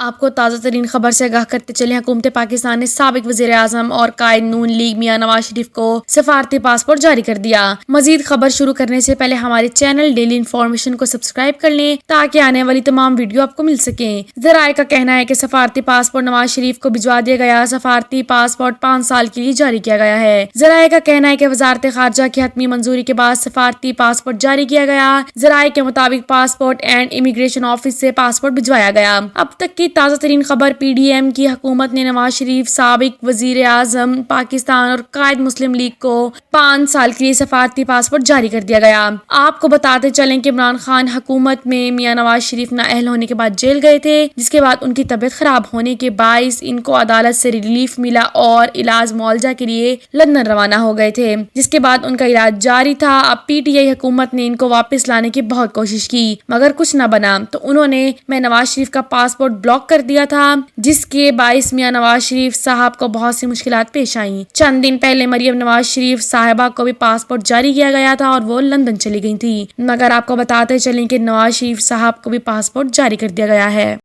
آپ کو تازہ ترین خبر سے آگاہ کرتے چلیں، حکومت پاکستان نے سابق وزیر اعظم اور قائد نون لیگ میاں نواز شریف کو سفارتی پاسپورٹ جاری کر دیا۔ مزید خبر شروع کرنے سے پہلے ہمارے چینل ڈیلی انفارمیشن کو سبسکرائب کر لیں تاکہ آنے والی تمام ویڈیو آپ کو مل سکیں۔ ذرائع کا کہنا ہے کہ سفارتی پاسپورٹ نواز شریف کو بھجوا دیا گیا۔ سفارتی پاسپورٹ 5 سال کے لیے جاری کیا گیا ہے۔ ذرائع کا کہنا ہے کہ وزارت خارجہ کی حتمی منظوری کے بعد سفارتی پاسپورٹ جاری کیا گیا۔ ذرائع کے مطابق پاسپورٹ اینڈ امیگریشن آفس سے پاسپورٹ بھجوایا گیا۔ اب تک کی تازہ ترین خبر، پی ڈی ایم کی حکومت نے نواز شریف سابق وزیر اعظم پاکستان اور قائد مسلم لیگ کو 5 سال کے لیے سفارتی پاسپورٹ جاری کر دیا گیا۔ آپ کو بتاتے چلیں کہ عمران خان حکومت میں میاں نواز شریف نااہل ہونے کے بعد جیل گئے تھے، جس کے بعد ان کی طبیعت خراب ہونے کے باعث ان کو عدالت سے ریلیف ملا اور علاج معالجہ کے لیے لندن روانہ ہو گئے تھے، جس کے بعد ان کا علاج جاری تھا۔ اب پی ٹی آئی حکومت نے ان کو واپس لانے کی بہت کوشش کی مگر کچھ نہ بنا، تو انہوں نے میں نواز شریف کا پاسپورٹ بلاک کر دیا تھا، جس کے باعث میاں نواز شریف صاحب کو بہت سی مشکلات پیش آئیں۔ چند دن پہلے مریم نواز شریف صاحبہ کو بھی پاسپورٹ جاری کیا گیا تھا اور وہ لندن چلی گئی تھی، مگر آپ کو بتاتے چلیں کہ نواز شریف صاحب کو بھی پاسپورٹ جاری کر دیا گیا ہے۔